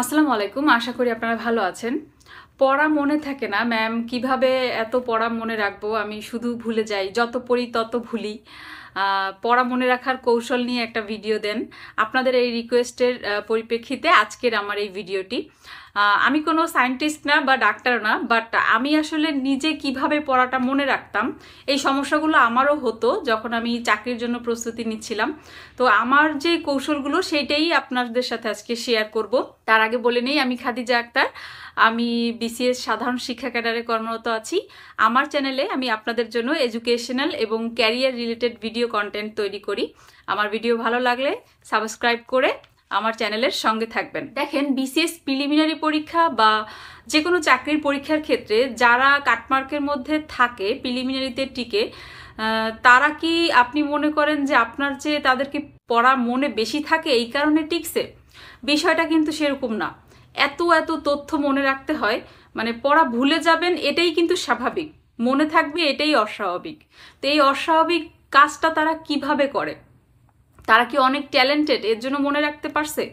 আসসালামু আলাইকুম। আশা করি আপনারা ভালো আছেন। পড়া মনে থাকে না ম্যাম, কিভাবে এত পড়া মনে রাখবো? আমি শুধু ভুলে যাই, যত পড়ি তত ভুলি। পড়া মনে রাখার কৌশল নিয়ে একটা ভিডিও দেন। আপনাদের এই রিকোয়েস্টের পরিপ্রেক্ষিতে আজকের আমার এই ভিডিওটি। আমি কোনো সায়েন্টিস্ট না বা ডাক্তার না, বাট আমি আসলে নিজে কিভাবে পড়াটা মনে রাখতাম, এই সমস্যাগুলো আমারও হতো যখন আমি চাকরির জন্য প্রস্তুতি নিচ্ছিলাম। তো আমার যে কৌশলগুলো সেইটাই আপনাদের সাথে আজকে শেয়ার করব। তার আগে বলে নেই, আমি খাদিজা আক্তার। আমি বিসিএস সাধারণ শিক্ষা ক্যাডারে কর্মরত আছি। আমার চ্যানেলে আমি আপনাদের জন্য এডুকেশনাল এবং ক্যারিয়ার রিলেটেড ভিডিও কন্টেন্ট তৈরি করি। আমার ভিডিও ভালো লাগলে সাবস্ক্রাইব করে আমার চ্যানেলের সঙ্গে থাকবেন। দেখেন, বিসিএস প্রিলিমিনারি পরীক্ষা বা যে কোনো চাকরির পরীক্ষার ক্ষেত্রে যারা কাটমার্কের মধ্যে থাকে, প্রিলিমিনারিতে টিকে, তারা কি আপনি মনে করেন যে আপনার যে তাদেরকে পড়া মনে বেশি থাকে এই কারণে টিকছে? বিষয়টা কিন্তু সেরকম না। এত এত তথ্য মনে রাখতে হয়, মানে পড়া ভুলে যাবেন এটাই কিন্তু স্বাভাবিক, মনে থাকবে এটাই অস্বাভাবিক। তো এই অস্বাভাবিক কাজটা তারা কিভাবে করে? তারা কি অনেক ট্যালেন্টেড এর জন্য মনে রাখতে পারছে?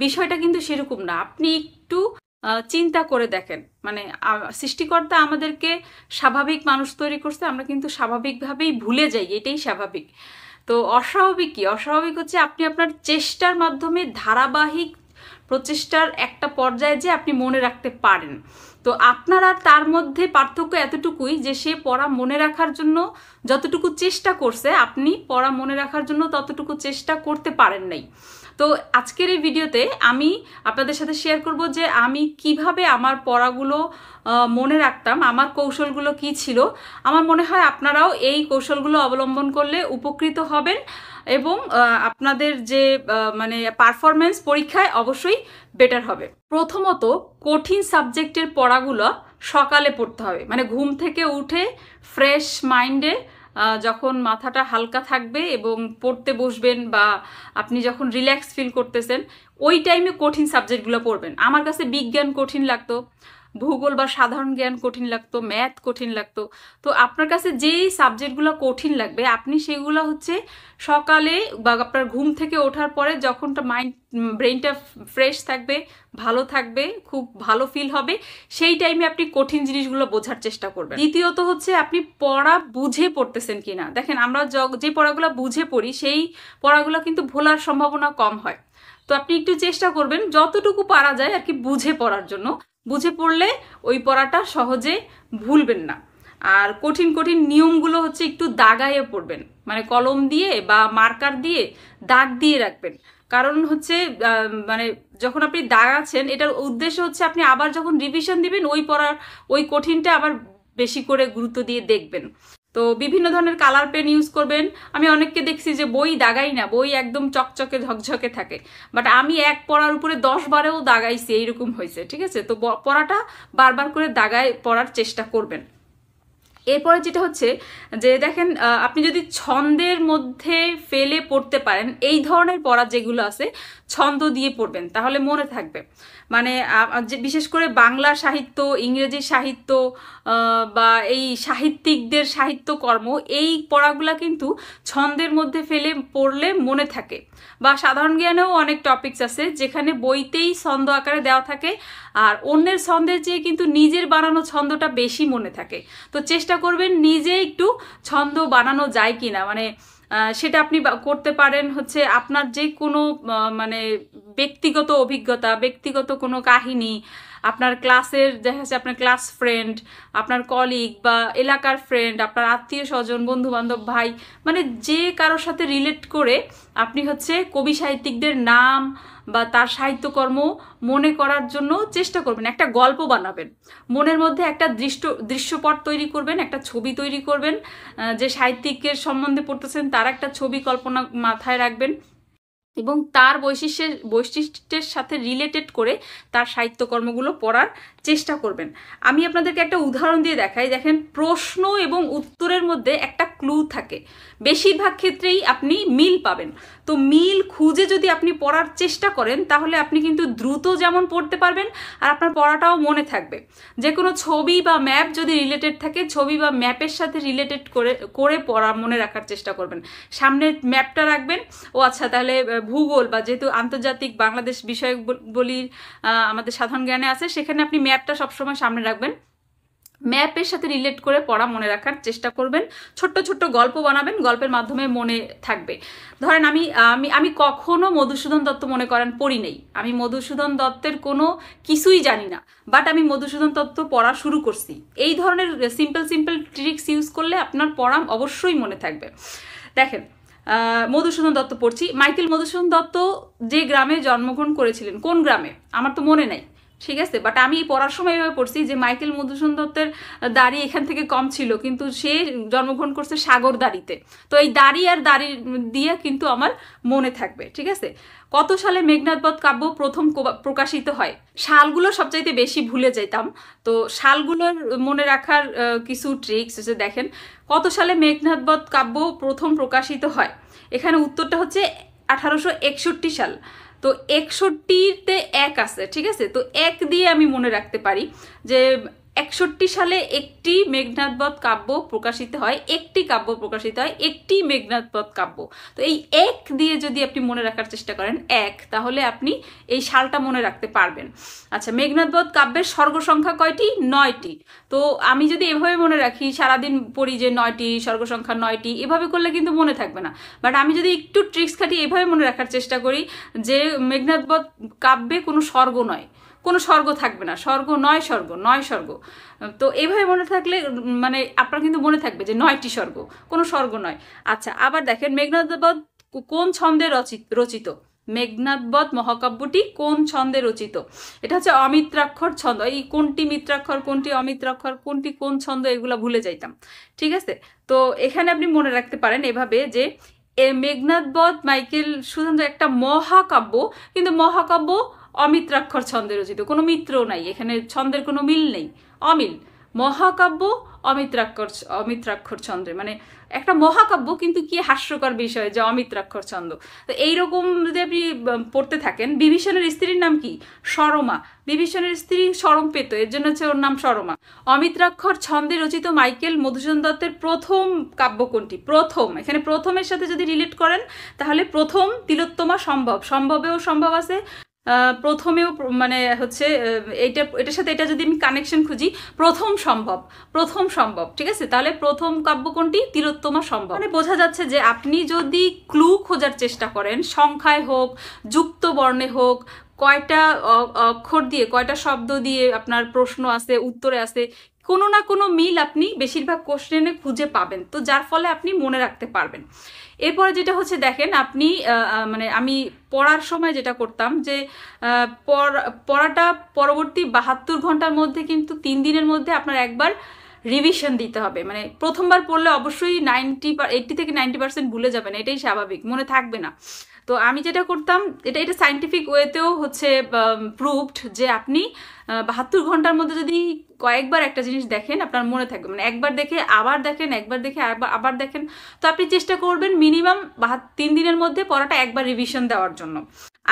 বিষয়টা কিন্তু সেরকম না। আপনি একটু চিন্তা করে দেখেন, মানে সৃষ্টিকর্তা আমাদেরকে স্বাভাবিক মানুষ তৈরি করছে, আমরা কিন্তু স্বাভাবিকভাবেই ভুলে যাই, এটাই স্বাভাবিক। তো অস্বাভাবিক কি? অস্বাভাবিক হচ্ছে আপনি আপনার চেষ্টার মাধ্যমে ধারাবাহিক প্রচেষ্টার একটা পর্যায়ে যে আপনি মনে রাখতে পারেন। তো আপনার আর তার মধ্যে পার্থক্য এতটুকুই যে সে পড়া মনে রাখার জন্য যতটুকু চেষ্টা করছে, আপনি পড়া মনে রাখার জন্য ততটুকু চেষ্টা করতে পারেন নাই। তো আজকের এই ভিডিওতে আমি আপনাদের সাথে শেয়ার করব যে আমি কিভাবে আমার পড়াগুলো মনে রাখতাম, আমার কৌশলগুলো কি ছিল। আমার মনে হয় আপনারাও এই কৌশলগুলো অবলম্বন করলে উপকৃত হবেন এবং আপনাদের যে মানে পারফরমেন্স পরীক্ষায় অবশ্যই বেটার হবে। প্রথমত, কঠিন সাবজেক্টের পড়াগুলো সকালে পড়তে হবে, মানে ঘুম থেকে উঠে ফ্রেশ মাইন্ডে যখন মাথাটা হালকা থাকবে এবং পড়তে বসবেন বা আপনি যখন রিল্যাক্স ফিল করতেছেন ওই টাইমে কঠিন সাবজেক্টগুলো পড়বেন। আমার কাছে বিজ্ঞান কঠিন লাগতো, ভূগোল বা সাধারণ জ্ঞান কঠিন লাগতো, ম্যাথ কঠিন লাগতো। তো আপনার কাছে যেই সাবজেক্টগুলো কঠিন লাগবে আপনি সেগুলো হচ্ছে সকালে বা আপনার ঘুম থেকে ওঠার পরে যখনটা ব্রেনটা ফ্রেশ থাকবে, ভালো থাকবে, খুব ভালো ফিল হবে, সেই টাইমে আপনি কঠিন জিনিসগুলো বোঝার চেষ্টা করবেন। দ্বিতীয়ত হচ্ছে আপনি পড়া বুঝে পড়তেছেন কিনা। দেখেন, আমরা যে পড়াগুলো বুঝে পড়ি সেই পড়াগুলো কিন্তু ভোলার সম্ভাবনা কম হয়। তো আপনি একটু চেষ্টা করবেন যতটুকু পারা যায় আর কি বুঝে পড়ার জন্য। বুঝে পড়লে ওই পড়াটা সহজে ভুলবেন না। আর কঠিন কঠিন নিয়মগুলো হচ্ছে একটু দাগাইয়ে পড়বেন, মানে কলম দিয়ে বা মার্কার দিয়ে দাগ দিয়ে রাখবেন। কারণ হচ্ছে মানে যখন আপনি দাগাচ্ছেন এটার উদ্দেশ্য হচ্ছে আপনি আবার যখন রিভিশন দিবেন ওই কঠিনটা আবার বেশি করে গুরুত্ব দিয়ে দেখবেন। তো বিভিন্ন ধরনের কালার পেন ইউজ করবেন। আমি অনেককে দেখছি যে বই দাগাই না, বই একদম চকচকে ঝকঝকে থাকে, বাট আমি এক পড়ার উপরে 10 বারেও দাগাইছি, এইরকম হয়েছে। ঠিক আছে, তো পড়াটা বারবার করে দাগায় পড়ার চেষ্টা করবেন। এরপরে যেটা হচ্ছে যে দেখেন, আপনি যদি ছন্দের মধ্যে ফেলে পড়তে পারেন, এই ধরনের পড়া যেগুলো আছে ছন্দ দিয়ে পড়বেন, তাহলে মনে থাকবে। মানে বিশেষ করে বাংলা সাহিত্য, ইংরেজি সাহিত্য বা এই সাহিত্যিকদের সাহিত্যকর্ম, এই পড়াগুলা কিন্তু ছন্দের মধ্যে ফেলে পড়লে মনে থাকে। বা সাধারণ জ্ঞানেও অনেক টপিকস আছে যেখানে বইতেই ছন্দ আকারে দেওয়া থাকে, আর অন্যের ছন্দের চেয়ে কিন্তু নিজের বানানো ছন্দটা বেশি মনে থাকে। তো চেষ্টা করবেন নিজে একটু ছন্দ বানানো যায় কিনা, মানে সেটা আপনি করতে পারেন হচ্ছে আপনার যে কোনো মানে ব্যক্তিগত অভিজ্ঞতা, ব্যক্তিগত কোনো কাহিনী, আপনার ক্লাসের দেখা যাচ্ছে আপনার ক্লাস ফ্রেন্ড, আপনার কলিগ বা এলাকার ফ্রেন্ড, আপনার আত্মীয় স্বজন, বন্ধু বান্ধব, ভাই, মানে যে কারোর সাথে রিলেট করে আপনি হচ্ছে কবি সাহিত্যিকদের নাম বা তার সাহিত্যকর্ম মনে করার জন্য চেষ্টা করবেন। একটা গল্প বানাবেন, মনের মধ্যে একটা দৃশ্যপট তৈরি করবেন, একটা ছবি তৈরি করবেন, যে সাহিত্যিকের সম্বন্ধে পড়তেছেন তার একটা ছবি কল্পনা মাথায় রাখবেন এবং তার বৈশিষ্ট্যের সাথে রিলেটেড করে তার সাহিত্যকর্মগুলো পড়ার চেষ্টা করবেন। আমি আপনাদেরকে একটা উদাহরণ দিয়ে দেখাই। দেখেন, প্রশ্ন এবং উত্তরের মধ্যে একটা ক্লু থাকে, বেশিরভাগ ক্ষেত্রেই আপনি মিল পাবেন। তো মিল খুঁজে যদি আপনি পড়ার চেষ্টা করেন তাহলে আপনি কিন্তু দ্রুত যেমন পড়তে পারবেন আর আপনার পড়াটাও মনে থাকবে। যে কোনো ছবি বা ম্যাপ যদি রিলেটেড থাকে, ছবি বা ম্যাপের সাথে রিলেটেড করে পড়া মনে রাখার চেষ্টা করবেন। সামনে ম্যাপটা রাখবেন, ও আচ্ছা তাহলে ভূগোল বা যেহেতু আন্তর্জাতিক বাংলাদেশ বিষয়গুলির আমাদের সাধারণ জ্ঞানে আছে, সেখানে আপনি ম্যাপটা সবসময় সামনে রাখবেন। ম্যাপের সাথে রিলেট করে পড়া মনে রাখার চেষ্টা করবেন। ছোট্ট ছোট্ট গল্প বানাবেন, গল্পের মাধ্যমে মনে থাকবে। ধরেন আমি আমি আমি কখনো মধুসূদন দত্ত মনে করেন পড়ি নেই, আমি মধুসূদন দত্তের কোনো কিছুই জানি না, বাট আমি মধুসূদন দত্ত পড়া শুরু করছি। এই ধরনের সিম্পল সিম্পল ট্রিক্স ইউজ করলে আপনার পড়া অবশ্যই মনে থাকবে। দেখেন, মধুসূদন দত্ত পড়ছি। মাইকেল মধুসূদন দত্ত যে গ্রামে জন্মগ্রহণ করেছিলেন, কোন গ্রামে আমার তো মনে নেই, ঠিক আছে, বাট আমি পড়ার সময় এভাবে পড়ছি যে মাইকেল মধুসূদন দত্তের দাড়ি এখান থেকে কম ছিল, কিন্তু সে জন্মগ্রহণ করছে সাগরদাড়িতে। তো এই দাড়ি আর দাড়ি দিয়ে কিন্তু আমার মনে থাকবে, ঠিক আছে। কত সালে মেঘনাদ বধ কাব্য প্রথম প্রকাশিত হয়? সালগুলো সবচাইতে বেশি ভুলে যেতাম, তো সালগুলোর মনে রাখার কিছু ট্রিক্স হচ্ছে। দেখেন, কত সালে মেঘনাদ বধ কাব্য প্রথম প্রকাশিত হয়? এখানে উত্তরটা হচ্ছে 1861 সাল। তো 61-তে 1 আছে, ঠিক আছে। তো 1 দিয়ে আমি মনে রাখতে পারি যে 61 সালে একটি মেঘনাদ বধ কাব্য প্রকাশিত হয়, একটি কাব্য প্রকাশিত হয়, একটি মেঘনাদ বধ কাব্য। তো এই 1 দিয়ে যদি আপনি মনে রাখার চেষ্টা করেন 1, তাহলে আপনি এই সালটা মনে রাখতে পারবেন। আচ্ছা, মেঘনাদ বধ কাব্যের সর্গ সংখ্যা কয়টি? 9টি। তো আমি যদি এভাবে মনে রাখি, সারাদিন পড়ি যে 9টি, সর্গ সংখ্যা 9টি, এভাবে করলে কিন্তু মনে থাকবে না। বাট আমি যদি একটু ট্রিক্স খাটি এভাবে মনে রাখার চেষ্টা করি যে মেঘনাদ বধ কাব্যে কোনো স্বর্গ নয়, কোনো স্বর্গ থাকবে না, স্বর্গ 9 স্বর্গ, 9 স্বর্গ। তো এইভাবে মনে থাকলে মানে আপনার কিন্তু মনে থাকবে যে 9টি স্বর্গ, কোনো স্বর্গ নয়। আচ্ছা, আবার দেখেন, মেঘনাদ বধ কোন ছন্দে রচিত? মেঘনাদ বধ মহাকাব্যটি কোন ছন্দে রচিত? এটা হচ্ছে অমিত্রাক্ষর ছন্দ। এই কোনটি মিত্রাক্ষর, কোনটি অমিত্রাক্ষর, কোনটি কোন ছন্দ, এগুলো ভুলে যাইতাম, ঠিক আছে। তো এখানে আপনি মনে রাখতে পারেন এভাবে যে মেঘনাদ বধ মাইকেল সুদন একটা মহাকাব্য, কিন্তু মহাকাব্য অমিত্রাক্ষর ছন্দে রচিত, কোনো মিত্রও নাই এখানে, ছন্দের কোনো মিল নেই, অমিল। মহাকাব্য অমিত্রাক্ষর ছন্দে, মানে একটা মহাকাব্য, কিন্তু কি হাস্যকর বিষয় যে অমিত্রাক্ষর ছন্দ। তো এইরকম যদি আপনি পড়তে থাকেন। বিভীষণের স্ত্রীর নাম কি? সরমা। বিভীষণের স্ত্রী সরম পেত, এর জন্য হচ্ছে ওর নাম সরমা। অমিত্রাক্ষর ছন্দে রচিত মাইকেল মধুসূদন দত্তের প্রথম কাব্য কোনটি? প্রথম, এখানে প্রথমের সাথে যদি রিলেট করেন তাহলে প্রথম তিলোত্তমা সম্ভব, সম্ভবেও সম্ভব আছে, প্রথমেও মানে হচ্ছে এটার সাথে এটা যদি আমি কানেকশন খুঁজি, প্রথম সম্ভব, ঠিক আছে। তাহলে প্রথম কাব্য কোনটি? তিলোত্তমা সম্ভব। মানে বোঝা যাচ্ছে যে আপনি যদি ক্লু খোঁজার চেষ্টা করেন, সংখ্যায় হোক, যুক্ত বর্ণে হোক, কয়টা অক্ষর দিয়ে, কয়টা শব্দ দিয়ে আপনার প্রশ্ন আছে, উত্তরে আছে, কোনো না কোনো মিল আপনি বেশিরভাগ কোশ্চেনে খুঁজে পাবেন, তো যার ফলে আপনি মনে রাখতে পারবেন। এরপরে যেটা হচ্ছে, দেখেন আপনি মানে আমি পড়ার সময় যেটা করতাম যে পড়াটা পরবর্তী 72 ঘন্টার মধ্যে, কিন্তু 3 দিনের মধ্যে আপনার একবার রিভিশন দিতে হবে। মানে প্রথমবার পড়লে অবশ্যই 80 থেকে 90% ভুলে যাবেন, এটাই স্বাভাবিক, মনে থাকবে না। তো আমি যেটা করতাম, এটা সায়েন্টিফিক ওয়েতেও হচ্ছে প্রুভড যে আপনি 72 ঘন্টার মধ্যে যদি কয়েকবার একটা জিনিস দেখেন আপনার মনে থাকবে। মানে একবার দেখে আবার দেখেন, একবার দেখে আবার দেখেন, তো আপনি চেষ্টা করবেন মিনিমাম 3 দিনের মধ্যে পড়াটা একবার রিভিশন দেওয়ার জন্য।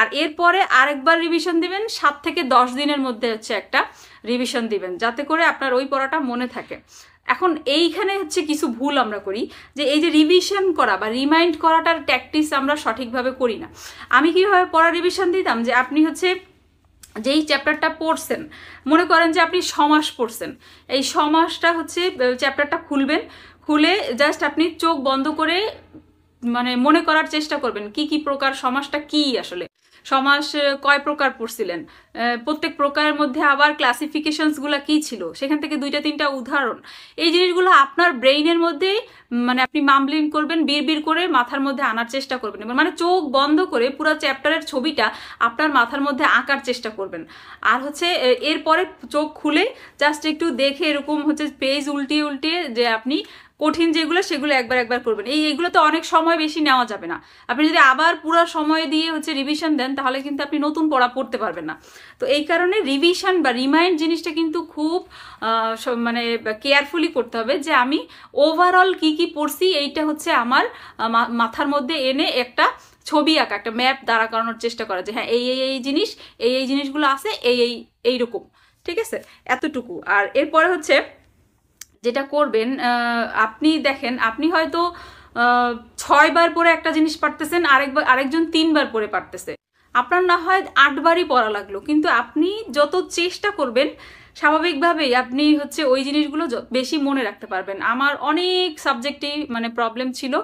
আর এরপরে আরেকবার রিভিশন দিবেন, 7 থেকে 10 দিনের মধ্যে হচ্ছে একটা রিভিশন দিবেন, যাতে করে আপনার ওই পড়াটা মনে থাকে। এখন এইখানে হচ্ছে কিছু ভুল আমরা করি, যে এই যে রিভিশন করা বা রিমাইন্ড করাটার ট্যাকটিস আমরা সঠিকভাবে করি না। আমি কিভাবে পড়া রিভিশন দিতাম, যে আপনি হচ্ছে যেই চ্যাপ্টারটা পড়ছেন, মনে করেন যে আপনি সমাস পড়ছেন, এই সমাসটা হচ্ছে চ্যাপ্টারটা খুলবেন, খুলে জাস্ট আপনি চোখ বন্ধ করে মানে মনে করার চেষ্টা করবেন কি কি প্রকার, সমাসটা কি, আসলে সমাস কয় প্রকার পড়ছিলেন, প্রত্যেক প্রকারের মধ্যে আবার ক্লাসিফিকেশনসগুলো কি ছিল, সেখান থেকে 2-3টা উদাহরণ। এই জিনিসগুলো আপনার ব্রেইনের মধ্যে মানে আপনি মামব্লিং করবেন, বিড়বিড় করে মাথার মধ্যে আনার চেষ্টা করবেন, মানে চোখ বন্ধ করে পুরো চ্যাপ্টারের ছবিটা আপনার মাথার মধ্যে আঁকার চেষ্টা করবেন। আর হচ্ছে এরপরে চোখ খুলে জাস্ট একটু দেখে এরকম হচ্ছে পেজ উল্টিয়ে উল্টিয়ে যে আপনি কঠিন যেগুলো সেগুলো একবার করবেন। এইগুলো তো অনেক সময় বেশি নেওয়া যাবে না। আপনি যদি আবার পুরো সময় দিয়ে হচ্ছে রিভিশন দেন তাহলে কিন্তু আপনি নতুন পড়া পড়তে পারবেন না। তো এই কারণে রিভিশন বা রিমাইন্ড জিনিসটা কিন্তু খুব মানে কেয়ারফুলি করতে হবে, যে আমি ওভারঅল কি কি পড়ছি এইটা হচ্ছে আমার মাথার মধ্যে এনে একটা ছবি আঁকা, একটা ম্যাপ দাঁড়া করানোর চেষ্টা করা, যে হ্যাঁ এই জিনিস এই জিনিসগুলো আছে এইরকম, ঠিক আছে, এতটুকু। আর এরপরে হচ্ছে যেটা করবেন, আপনি দেখেন আপনি হয়তো 6 বার পরে একটা জিনিস পারতেছেন, আরেকজন 3 বার পরে পারতেছে। আপনার না হয় 8 বারই পড়া লাগলো, কিন্তু আপনি যত চেষ্টা করবেন স্বাভাবিকভাবেই আপনি হচ্ছে ওই জিনিসগুলো বেশি মনে রাখতে পারবেন। আমার অনেক সাবজেক্টেই মানে প্রবলেম ছিল,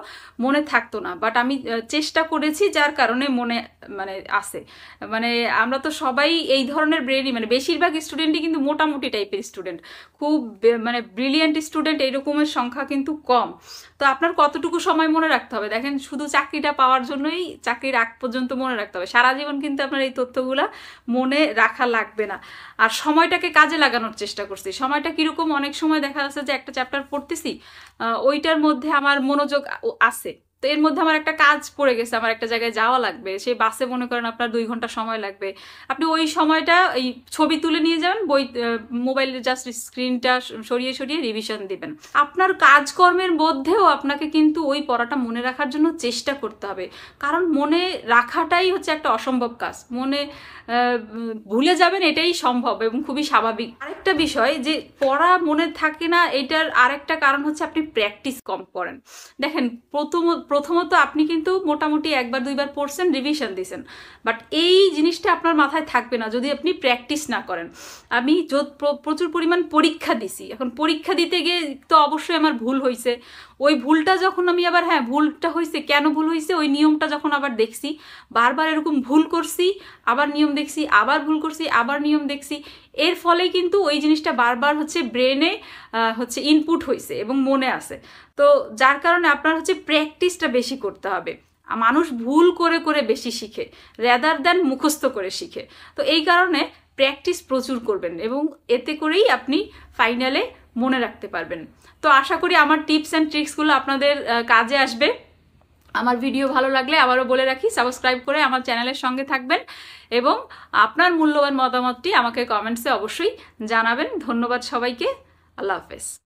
মনে থাকতো না, বাট আমি চেষ্টা করেছি যার কারণে মনে মানে আসে। মানে আমরা তো সবাই এই ধরনের ব্রেনই, মানে বেশিরভাগ স্টুডেন্টই কিন্তু মোটামুটি টাইপের স্টুডেন্ট, খুব মানে ব্রিলিয়েন্ট স্টুডেন্ট এইরকমের সংখ্যা কিন্তু কম। তো আপনার কতটুকু সময় মনে রাখতে হবে দেখেন, শুধু চাকরিটা পাওয়ার জন্যই চাকরির আগ পর্যন্ত মনে রাখতে হবে, সারা জীবন কিন্তু আপনার এই তথ্যগুলা মনে রাখা লাগবে না। আর সময়টাকে কাজে লাগানোর চেষ্টা করছি। সময়টা কিরকম, অনেক সময় দেখা যাচ্ছে যে একটা চ্যাপ্টার পড়তেছি, ওইটার মধ্যে আমার মনোযোগ আছে, তো এর মধ্যে আমার একটা কাজ পড়ে গেছে, আমার একটা জায়গায় যাওয়া লাগবে, সেই বাসে মনে করেন আপনার 2 ঘন্টা সময় লাগবে, আপনি ওই সময়টা এই ছবি তুলে নিয়ে যাবেন, মোবাইলের জাস্ট স্ক্রিনটা সরিয়ে সরিয়ে রিভিশন দিবেন। আপনার কাজকর্মের মধ্যেও আপনাকে কিন্তু ওই পড়াটা মনে রাখার জন্য চেষ্টা করতে হবে, কারণ মনে রাখাটাই হচ্ছে একটা অসম্ভব কাজ। মনে ভুলে যাবেন এটাই সম্ভব এবং খুবই স্বাভাবিক। আরেকটা বিষয় যে পড়া মনে থাকে না, এটার আরেকটা কারণ হচ্ছে আপনি প্র্যাকটিস কম করেন। দেখেন প্রথমত আপনি কিন্তু মোটামুটি 1-2 বার পড়ছেন, রিভিশন দিয়েছেন, বাট এই জিনিসটা আপনার মাথায় থাকবে না যদি আপনি প্র্যাকটিস না করেন। আমি প্রচুর পরিমাণ পরীক্ষা দিছি, এখন পরীক্ষা দিতে গিয়ে তো অবশ্যই আমার ভুল হয়েছে, ওই ভুলটা যখন আমি আবার ভুলটা হয়েছে, কেন ভুল হয়েছে ওই নিয়মটা যখন আবার দেখছি, বারবার এরকম ভুল করছি, আবার নিয়ম দেখছি, আবার ভুল করছি, আবার নিয়ম দেখছি, এর ফলে কিন্তু ওই জিনিসটা বারবার হচ্ছে ব্রেনে হচ্ছে ইনপুট হয়েছে এবং মনে আছে। তো যার কারণে আপনার হচ্ছে প্র্যাকটিসটা বেশি করতে হবে। মানুষ ভুল করে করে বেশি শিখে, রেদার দ্যান মুখস্থ করে শিখে। তো এই কারণে প্র্যাকটিস প্রচুর করবেন এবং এতে করেই আপনি ফাইনালে মনে রাখতে পারবেন। তো আশা করি আমার টিপস অ্যান্ড ট্রিক্সগুলো আপনাদের কাজে আসবে। আমার ভিডিও ভালো লাগলে আবারও বলে রাখি, সাবস্ক্রাইব করে আমার চ্যানেলের সঙ্গে থাকবেন এবং আপনার মূল্যবান মতামতটি আমাকে কমেন্টসে অবশ্যই জানাবেন। ধন্যবাদ সবাইকে, আল্লাহ হাফেজ।